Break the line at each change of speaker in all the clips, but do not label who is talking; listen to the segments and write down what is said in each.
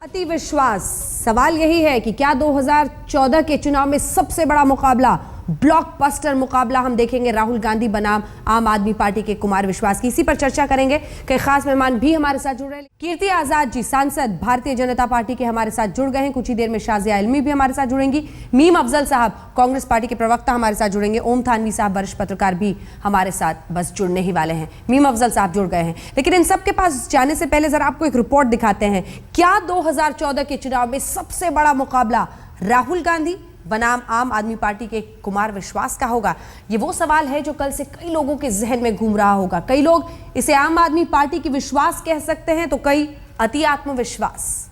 अति विश्वास। सवाल यही है कि क्या 2014 के चुनाव में सबसे बड़ा मुकाबला, ब्लॉकबस्टर मुकाबला हम देखेंगे राहुल गांधी बनाम आम आदमी पार्टी के कुमार विश्वास की। इसी पर चर्चा करेंगे। कई खास मेहमान भी हमारे साथ जुड़ रहे हैं। कीर्ति आजाद जी, सांसद भारतीय जनता पार्टी के, हमारे साथ जुड़ गए हैं। कुछ ही देर में शाजिया इल्मी भी हमारे साथ जुड़ेंगी। मीम अफजल साहब, कांग्रेस पार्टी के प्रवक्ता, हमारे साथ जुड़ेंगे। ओम थानवी साहब, वरिष्ठ पत्रकार, भी हमारे साथ बस जुड़ने ही वाले हैं। मीम अफजल साहब जुड़ गए हैं। लेकिन इन सबके पास जाने से पहले जरा आपको एक रिपोर्ट दिखाते हैं। क्या 2014 के चुनाव में सबसे बड़ा मुकाबला राहुल गांधी बनाम आम आदमी पार्टी के कुमार विश्वास का होगा? ये वो सवाल है जो कल से कई लोगों के जहन में घूम रहा होगा। कई लोग इसे आम आदमी पार्टी की विश्वास कह सकते हैं, तो कई अति आत्मविश्वास।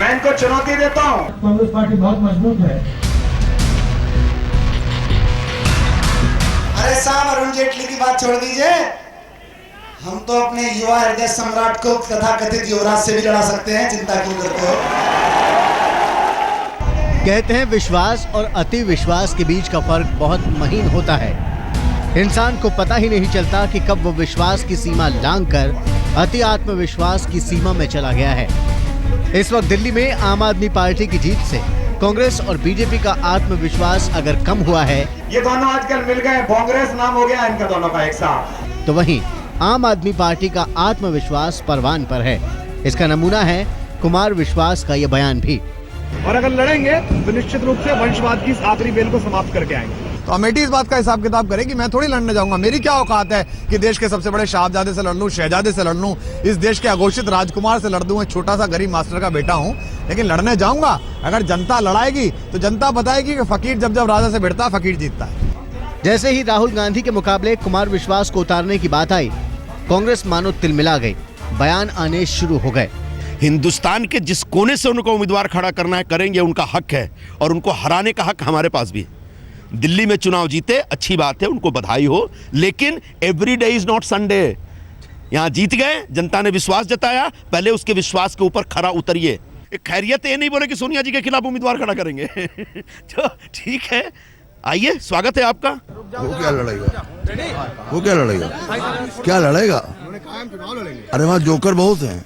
मैं इनको चुनौती देता हूं।
कांग्रेस पार्टी बहुत मजबूत है।
अरे साहब, अरुण जेटली की बात छोड़ दीजिए। हम तो अपने युवा हृदय सम्राट को तथाकथित युवराज से भी लड़ा सकते हैं, चिंता क्यों करते हो?
कहते हैं विश्वास और अति विश्वास के बीच का फर्क बहुत महीन होता है। इंसान को पता ही नहीं चलता कि कब वो विश्वास की सीमा लांघकर अति आत्मविश्वास की सीमा में चला गया है। इस वक्त दिल्ली में आम आदमी पार्टी की जीत से कांग्रेस और बीजेपी का आत्मविश्वास अगर कम हुआ है,
ये दोनों आजकल मिल गए, कांग्रेस नाम हो गया इनका दोनों का एक साथ,
तो वहीं आम आदमी पार्टी का आत्मविश्वास परवान पर है। इसका नमूना है कुमार विश्वास का यह बयान भी।
और अगर लड़ेंगे तो निश्चित रूप से वंशवाद की इस आखिरी बेल को समाप्त करके आएंगे।
तो अमेठी इस बात का हिसाब किताब करे कि मैं थोड़ी लड़ने जाऊंगा। मेरी क्या औकात है कि देश के सबसे बड़े शाहजादे से लड़ लूं, शहजादे से लड़ लूं, इस देश के अघोषित राजकुमार से लड़ दूं। एक छोटा सा गरीब मास्टर का बेटा हूं, लेकिन लड़ने जाऊंगा। अगर जनता लड़ाएगी तो जनता बताएगी कि फकीर जब जब राजा से भिड़ता है, फकीर जीतता है।
जैसे ही राहुल गांधी के मुकाबले कुमार विश्वास को उतारने की बात आई, कांग्रेस मानो तिलमिला गई। बयान आने शुरू हो गए।
हिंदुस्तान के जिस कोने से उनको उम्मीदवार खड़ा करना है करेंगे, उनका हक है, और उनको हराने का हक हमारे पास भी है। दिल्ली में चुनाव जीते, अच्छी बात है, उनको बधाई हो, लेकिन every day is not Sunday. यहां जीत गए, जनता ने विश्वास जताया, पहले उसके विश्वास के ऊपर खरा उतरिए। खैरियत ये नहीं बोले कि सोनिया जी के खिलाफ उम्मीदवार खड़ा करेंगे। तो ठीक है, आइए, स्वागत है आपका।
वो क्या लड़ेगा? वो क्या लड़ेगा? क्या लड़ेगा? अरे वहाँ जोकर बहुत हैं,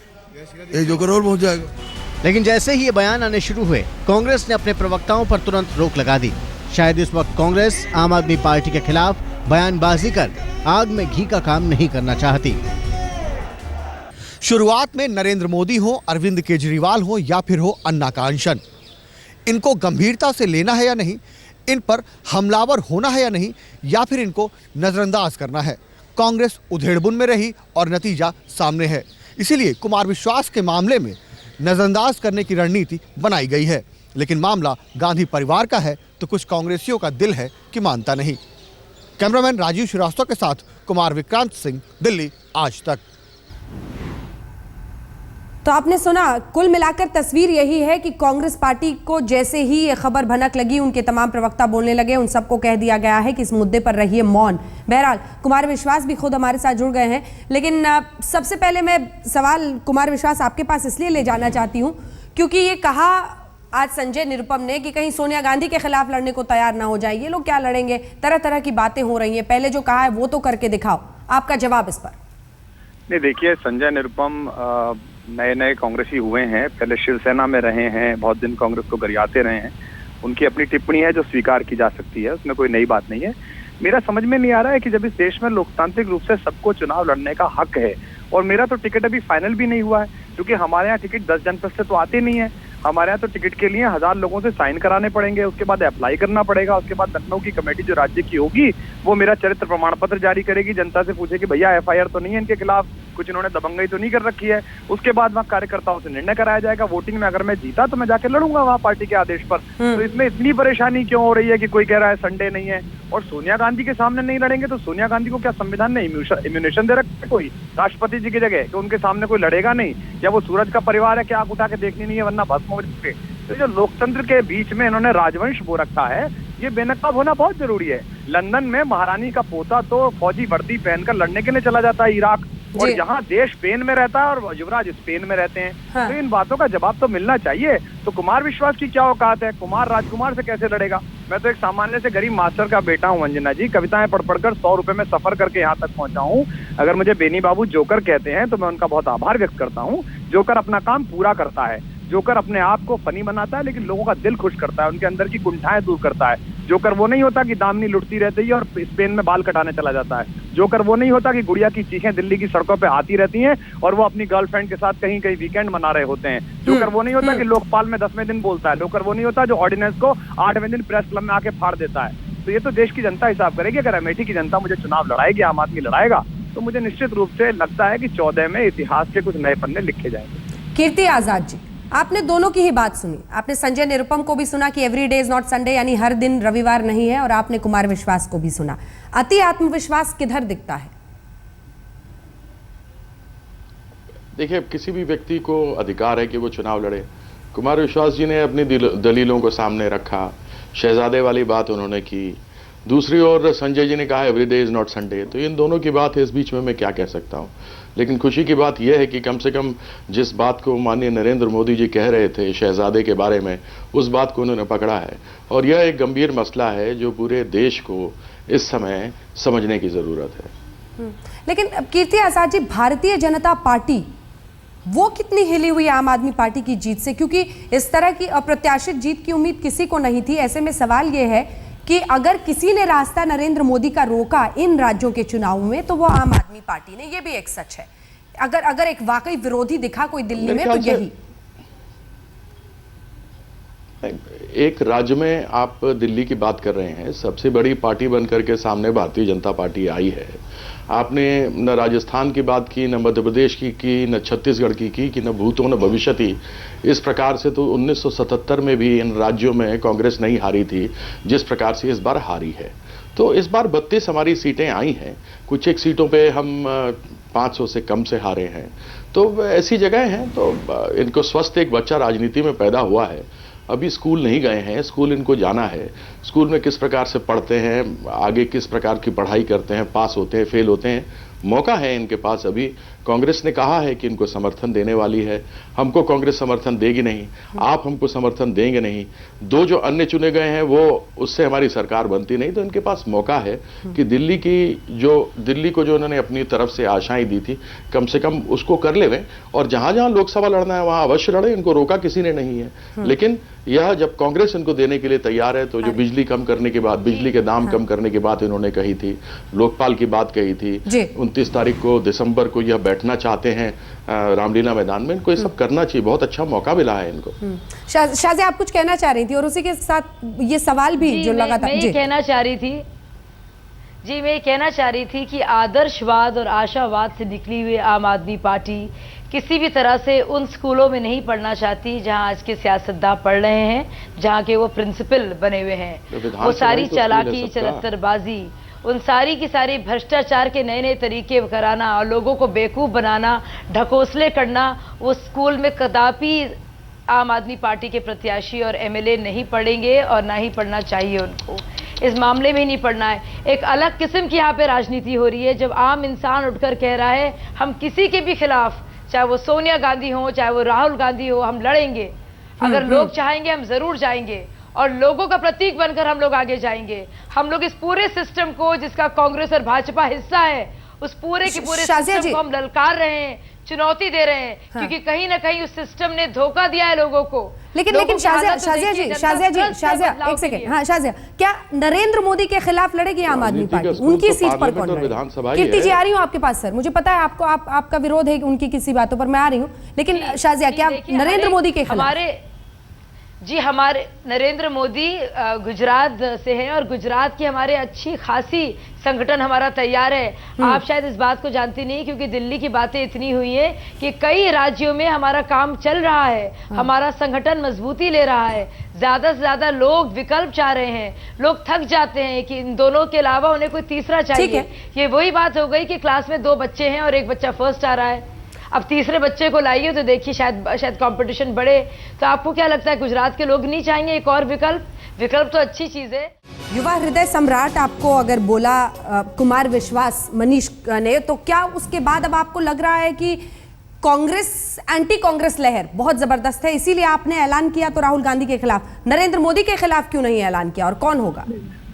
एक जोकर और पहुंच जाएगा।
लेकिन जैसे ही ये बयान आने शुरू हुए, कांग्रेस ने अपने प्रवक्ताओं पर तुरंत रोक लगा दी। शायद इस वक्त कांग्रेस आम आदमी पार्टी के खिलाफ बयानबाजी कर आग में घी का काम नहीं करना चाहती।
शुरुआत में नरेंद्र मोदी हो, अरविंद केजरीवाल हो या फिर हो अन्ना का अनशन, इनको गंभीरता से लेना है या नहीं, इन पर हमलावर होना है या नहीं, या फिर इनको नजरअंदाज करना है। कांग्रेस उधेड़बुन में रही और नतीजा सामने है। इसीलिए कुमार विश्वास के मामले में नजरअंदाज करने की रणनीति बनाई गई है। लेकिन मामला गांधी परिवार का है तो कुछ कांग्रेसियों का दिल है कि मानता नहीं। कैमरामैन राजीव श्रीवास्तव के साथ कुमार विक्रांत सिंह, दिल्ली आज तक।
तो आपने सुना, कुल मिलाकर तस्वीर यही है कि कांग्रेस पार्टी को जैसे ही ये खबर भनक लगी, उनके तमाम प्रवक्ता बोलने लगे, उन सबको कह दिया गया है कि इस मुद्दे पर रहिए मौन। बहरहाल कुमार विश्वास भी खुद हमारे साथ जुड़ गए हैं। लेकिन सबसे पहले मैं सवाल कुमार विश्वास आपके पास इसलिए ले जाना चाहती हूँ क्योंकि ये कहा आज संजय निरुपम ने कि कहीं सोनिया गांधी के खिलाफ लड़ने को तैयार ना हो जाए, ये लोग क्या लड़ेंगे, तरह तरह की बातें हो रही हैं। पहले जो कहा है वो तो करके दिखाओ, आपका जवाब इस पर?
नहीं, देखिए, संजय निरुपम नए नए कांग्रेसी हुए हैं, पहले शिवसेना में रहे हैं, बहुत दिन कांग्रेस को गरियाते रहे हैं। उनकी अपनी टिप्पणी है जो स्वीकार की जा सकती है, उसमें कोई नई बात नहीं है। मेरा समझ में नहीं आ रहा है कि जब इस देश में लोकतांत्रिक रूप से सबको चुनाव लड़ने का हक है, और मेरा तो टिकट अभी फाइनल भी नहीं हुआ है, क्योंकि हमारे यहाँ टिकट 10 जनपद से तो आते नहीं है। हमारे यहाँ तो टिकट के लिए 1000 लोगों से साइन कराने पड़ेंगे, उसके बाद अप्लाई करना पड़ेगा, उसके बाद लखनऊ की कमेटी जो राज्य की होगी वो मेरा चरित्र प्रमाण पत्र जारी करेगी, जनता से पूछेगी भैया एफआईआर तो नहीं है इनके खिलाफ, कुछ इन्होंने दबंगई तो नहीं कर रखी है। उसके बाद वहाँ कार्यकर्ताओं से निर्णय कराया जाएगा। वोटिंग में अगर मैं जीता तो मैं जाके लड़ूंगा वहाँ पार्टी के आदेश पर। तो इसमें इतनी परेशानी क्यों हो रही है कि कोई कह रहा है संडे नहीं है, और सोनिया गांधी के सामने नहीं लड़ेंगे तो सोनिया गांधी को क्या संविधान ने इम्यूनेशन दे रखा है कोई राष्ट्रपति जी की जगह कि उनके सामने कोई लड़ेगा नहीं, या वो सूरज का परिवार है कि आंख उठा के देखनी नहीं है वरना भस्म हो जाएंगे। तो जो लोकतंत्र के बीच में इन्होंने राजवंश बो रखा है, ये बेनकाब होना बहुत जरूरी है। लंदन में महारानी का पोता तो फौजी वर्दी पहनकर लड़ने के लिए चला जाता है इराक, और
जी।
जहाँ देश पेन में रहता है और युवराज स्पेन में रहते हैं,
हाँ।
तो इन बातों का जवाब तो मिलना चाहिए। तो कुमार विश्वास की क्या औकात है? कुमार राजकुमार से कैसे लड़ेगा? मैं तो एक सामान्य से गरीब मास्टर का बेटा हूँ अंजना जी, कविताएं पढ़ पढ़कर 100 रुपए में सफर करके यहाँ तक पहुंचा हूँ। अगर मुझे बेनी बाबू जोकर कहते हैं तो मैं उनका बहुत आभार व्यक्त करता हूँ। जोकर अपना काम पूरा करता है, जोकर अपने आप को फनी बनाता है, लेकिन लोगों का दिल खुश करता है, उनके अंदर की कुंठाएं दूर करता है। जोकर वो नहीं होता कि दामनी लुटती रहती है और स्पेन में बाल कटाने चला जाता है। जोकर वो नहीं होता कि गुड़िया की चीखें दिल्ली की सड़कों पे आती रहती हैं और वो अपनी गर्लफ्रेंड के साथ कहीं कहीं वीकेंड मना रहे होते हैं। जोकर वो नहीं होता कि लोकपाल में 10वें दिन बोलता है। जोकर वो नहीं होता जो ऑर्डिनेंस को 8वें दिन प्रेस क्लब में आके फाड़ देता है। तो ये तो देश की जनता हिसाब करेगी। अगर अमेठी की जनता मुझे चुनाव लड़ाएगी, आम आदमी लड़ाएगा, तो मुझे निश्चित रूप से लगता है कि 14 में इतिहास के कुछ नए पन्ने लिखे जाएंगे।
कीर्ति आजाद जी, आपने दोनों की ही बात सुनी। आपने संजय निरुपम को भी सुना कि every day is not Sunday, यानी हर दिन रविवार नहीं है, और आपने कुमार विश्वास को भी सुना। अति आत्मविश्वास किधर दिखता है?
देखिए, किसी भी व्यक्ति को अधिकार है कि वो चुनाव लड़े। कुमार विश्वास जी ने अपनी दलीलों को सामने रखा, शहजादे वाली बात उन्होंने की। दूसरी ओर संजय जी ने कहा every day is not Sunday. तो इन दोनों की बात है, इस बीच में मैं क्या कह सकता हूँ। लेकिन खुशी की बात यह है कि कम से कम जिस बात को माननीय नरेंद्र मोदी जी कह रहे थे शहजादे के बारे में, उस बात को उन्होंने पकड़ा है। और यह एक गंभीर मसला है जो पूरे देश को इस समय समझने की जरूरत है।
लेकिन कीर्ति आजाद जी, भारतीय जनता पार्टी वो कितनी हिली हुई आम आदमी पार्टी की जीत से? क्योंकि इस तरह की अप्रत्याशित जीत की उम्मीद किसी को नहीं थी। ऐसे में सवाल ये है कि अगर किसी ने रास्ता नरेंद्र मोदी का रोका इन राज्यों के चुनाव में, तो वो आम आदमी पार्टी ने। ये भी एक सच है। अगर एक वाकई विरोधी दिखा कोई दिल्ली में, तो यही।
एक राज्य में आप दिल्ली की बात कर रहे हैं, सबसे बड़ी पार्टी बनकर के सामने भारतीय जनता पार्टी आई है। आपने न राजस्थान की बात की, न मध्य प्रदेश की, न छत्तीसगढ़ की, कि न भूतो न भविष्यति। इस प्रकार से तो 1977 में भी इन राज्यों में कांग्रेस नहीं हारी थी जिस प्रकार से इस बार हारी है। तो इस बार 32 हमारी सीटें आई हैं। कुछ एक सीटों पे हम 500 से कम से हारे हैं। तो ऐसी जगह हैं। तो इनको स्वस्थ एक बच्चा राजनीति में पैदा हुआ है, अभी स्कूल नहीं गए हैं, स्कूल इनको जाना है। स्कूल में किस प्रकार से पढ़ते हैं, आगे किस प्रकार की पढ़ाई करते हैं, पास होते हैं, फेल होते हैं, मौका है इनके पास। अभी कांग्रेस ने कहा है कि इनको समर्थन देने वाली है। हमको कांग्रेस समर्थन देगी नहीं, आप हमको समर्थन देंगे नहीं। दो जो अन्य चुने गए हैं वो, उससे हमारी सरकार बनती नहीं। तो इनके पास मौका है कि दिल्ली को जो उन्होंने अपनी तरफ से आशाएं दी थी, कम से कम उसको कर लेवें। और जहां जहां लोकसभा लड़ना है वहां अवश्य लड़े, इनको रोका किसी ने नहीं है। लेकिन यह जब कांग्रेस इनको देने के लिए तैयार है, तो जो बिजली कम करने के बाद, बिजली के दाम कम करने की बात इन्होंने कही थी, लोकपाल की बात कही थी, 29 तारीख को दिसंबर को यह बैठना चाहते हैं रामलीला मैदान में, इनको ये सब करना चाहिए। बहुत अच्छा मौका मिला है इनको।
शाज़िया, आप कुछ कहना चाह रही थी, और उसी के साथ ये सवाल भी जो लगातार
मैं ये कहना चाह रही थी मैं ये कहना चाह रही थी कि आदर्शवाद और आशावाद से निकली हुई आम आदमी पार्टी किसी भी तरह से उन स्कूलों में नहीं पढ़ना चाहती जहां आज के सियासतदान पढ़ रहे हैं, जहां के वो प्रिंसिपल बने हुए हैं। वो सारी चालाकी, चलत्तरबाजी, उन सारी की सारी भ्रष्टाचार के नए नए तरीके कराना और लोगों को बेवकूफ़ बनाना, ढकोसले करना, वो स्कूल में कदापि आम आदमी पार्टी के प्रत्याशी और एमएलए नहीं पढ़ेंगे और ना ही पढ़ना चाहिए उनको। इस मामले में ही नहीं पढ़ना है। एक अलग किस्म की यहाँ पे राजनीति हो रही है, जब आम इंसान उठकर कह रहा है हम किसी के भी खिलाफ, चाहे वो सोनिया गांधी हो, चाहे वो राहुल गांधी हो, हम लड़ेंगे। अगर लोग चाहेंगे हम जरूर जाएंगे और लोगों का प्रतीक बनकर हम लोग आगे जाएंगे। हम लोग इस पूरे सिस्टम को, जिसका कांग्रेस और भाजपा हिस्सा है, उस पूरे के पूरे सिस्टम को हम ललकार रहे हैं, चुनौती दे रहे हैं। हाँ। क्योंकि कहीं ना कहीं उस सिस्टम ने धोखा दिया है लोगों को।
लेकिन शाज़िया एक सेकंड। हाँ शाज़िया, क्या नरेंद्र मोदी के खिलाफ लड़ेगी आम आदमी पार्टी? उनकी सीट पर कौन लड़ेगा? कीर्ति जी, आ रही हूँ आपके पास सर। मुझे पता है आपको आपका विरोध है उनकी किसी बातों पर, मैं आ रही हूँ। लेकिन शाज़िया, क्या नरेंद्र मोदी के खिलाफ?
हमारे नरेंद्र मोदी गुजरात से हैं और गुजरात की हमारे अच्छी खासी संगठन हमारा तैयार है। आप शायद इस बात को जानती नहीं, क्योंकि दिल्ली की बातें इतनी हुई है कि कई राज्यों में हमारा काम चल रहा है। हमारा संगठन मजबूती ले रहा है। ज्यादा से ज्यादा लोग विकल्प चाह रहे हैं। लोग थक जाते हैं कि इन दोनों के अलावा उन्हें कोई तीसरा चाहिए। ये वही बात हो गई कि क्लास में 2 बच्चे हैं और एक बच्चा फर्स्ट आ रहा है। अब तीसरे बच्चे को लाइए तो देखिए शायद कंपटीशन बढ़े। तो आपको क्या लगता है गुजरात के लोग नहीं चाहेंगे एक और विकल्प तो अच्छी चीज है।
युवा हृदय सम्राट आपको अगर बोला कुमार विश्वास मनीष ने, तो क्या उसके बाद अब आपको लग रहा है कि कांग्रेस एंटी कांग्रेस लहर बहुत जबरदस्त है, इसीलिए आपने ऐलान किया तो राहुल गांधी के खिलाफ, नरेंद्र मोदी के खिलाफ क्यों नहीं ऐलान किया, और कौन होगा?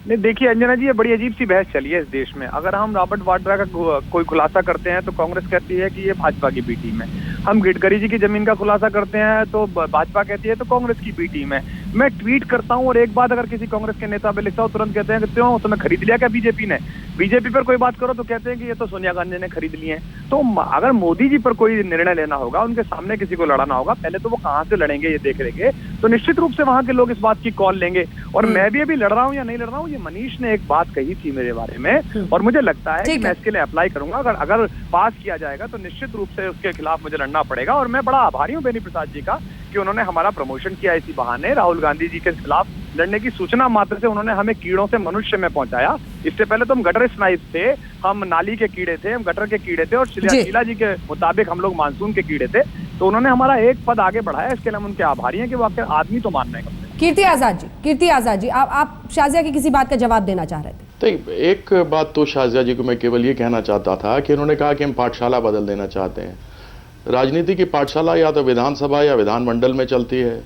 नहीं देखिए अंजना जी, ये बड़ी अजीब सी बहस चली है इस देश में। अगर हम रॉबर्ट वाड्रा का कोई खुलासा करते हैं तो कांग्रेस कहती है कि ये भाजपा की बी टीम है। हम गडकरी जी की जमीन का खुलासा करते हैं तो भाजपा कहती है तो कांग्रेस की बी टीम है। मैं ट्वीट करता हूं और एक बात अगर किसी कांग्रेस के नेता पे लिखता हूं तुरंत कहते हैं कि क्यों तुम्हें खरीद लिया क्या बीजेपी ने। बीजेपी पर कोई बात करो तो कहते हैं कि ये तो सोनिया गांधी ने खरीद लिए हैं। तो अगर मोदी जी पर कोई निर्णय लेना होगा, उनके सामने किसी को लड़ाना होगा, पहले तो वो कहां से लड़ेंगे ये देख लेंगे, तो निश्चित रूप से वहां के लोग इस बात की कॉल लेंगे। और मैं भी अभी लड़ रहा हूं या नहीं लड़ रहा हूं, ये मनीष ने एक बात कही थी मेरे बारे में और मुझे लगता है कि मैं इसके लिए अप्लाई करूंगा। अगर पास किया जाएगा तो निश्चित रूप से उसके खिलाफ मुझे लड़ना पड़ेगा। और मैं बड़ा आभारी हूं बेनी प्रसाद जी का कि उन्होंने हमारा प्रमोशन किया इसी बहाने। राहुल गांधी जी के खिलाफ लड़ने की सूचना मात्र से उन्होंने हमें कीड़ों से मनुष्य में पहुंचाया। इससे पहले तो हम गटर स्नाइप थे, हम नाली के कीड़े थे, हम गटर के कीड़े थे और शीला जी के मुताबिक हम लोग मानसून के कीड़े थे। तो उन्होंने हमारा एक पद आगे बढ़ाया, इसके लिए हम उनके आभारी हैं कि वो आखिर आदमी तो मानना है।
कीर्ति आजाद जी आप शाजिया की किसी बात का जवाब देना चाह रहे थे?
तो एक बात तो शाजिया जी को मैं केवल ये कहना चाहता था कि उन्होंने कहा कि हम पाठशाला बदल देना चाहते हैं। राजनीति की पाठशाला या तो विधानसभा या विधानमंडल में चलती है,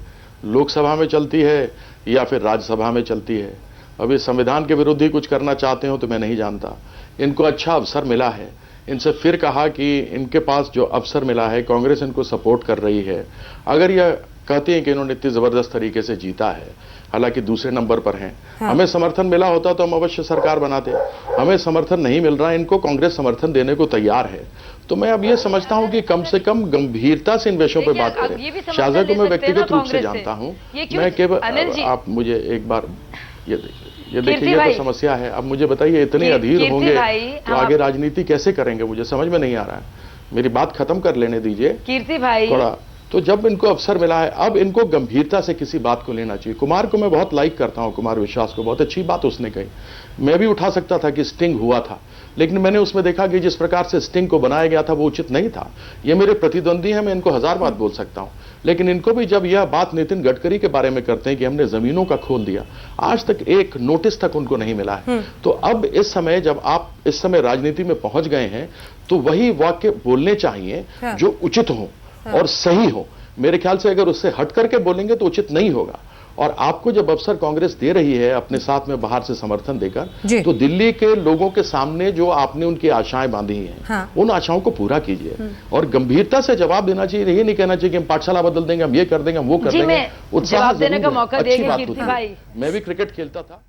लोकसभा में चलती है या फिर राज्यसभा में चलती है। अब इस संविधान के विरुद्ध ही कुछ करना चाहते हो तो मैं नहीं जानता। इनको अच्छा अवसर मिला है, इनसे फिर कहा कि इनके पास जो अवसर मिला है, कांग्रेस इनको सपोर्ट कर रही है। अगर यह कहते हैं कि इन्होंने इतनी जबरदस्त तरीके से जीता है, हालांकि दूसरे नंबर पर हैं, हमें समर्थन मिला होता तो हम अवश्य सरकार बनाते। हमें समर्थन नहीं मिल रहा है, इनको कांग्रेस समर्थन देने को तैयार है। तो मैं अब ये समझता हूं कि कम से कम गंभीरता से इन विषयों पर बात करें। शाहजहा को मैं व्यक्तिगत रूप से जानता हूं, मैं केवल आप मुझे एक बार ये देखिए ये तो समस्या है। अब मुझे बताइए इतने अधीर होंगे तो आगे राजनीति कैसे करेंगे, मुझे समझ में नहीं आ रहा है। मेरी बात खत्म कर लेने दीजिए
कीर्ति भाई
थोड़ा। तो जब इनको अवसर मिला है, अब इनको गंभीरता से किसी बात को लेना चाहिए। कुमार को मैं बहुत लाइक करता हूं, कुमार विश्वास को, बहुत अच्छी बात उसने कही। मैं भी उठा सकता था कि स्टिंग हुआ था, लेकिन मैंने उसमें देखा कि जिस प्रकार से स्टिंग को बनाया गया था वो उचित नहीं था। ये मेरे प्रतिद्वंदी हैं, मैं इनको हजार बात बोल सकता हूं, लेकिन इनको भी जब यह बात नितिन गडकरी के बारे में करते हैं कि हमने जमीनों का खोल दिया, आज तक एक नोटिस तक उनको नहीं मिला है। तो अब इस समय जब आप इस समय राजनीति में पहुंच गए हैं तो वही वाक्य बोलने चाहिए जो उचित हो और सही हो। मेरे ख्याल से अगर उससे हट करके बोलेंगे तो उचित नहीं होगा। और आपको जब अवसर कांग्रेस दे रही है अपने साथ में बाहर से समर्थन देकर, तो दिल्ली के लोगों के सामने जो आपने उनकी आशाएं बांधी हैं, उन आशाओं को पूरा कीजिए और गंभीरता से जवाब देना चाहिए। ये नहीं कहना चाहिए कि हम पाठशाला बदल देंगे, हम ये कर देंगे, हम वो कर देंगे।
जवाब देने का मौका देंगे कीर्ति भाई।
मैं भी क्रिकेट खेलता था।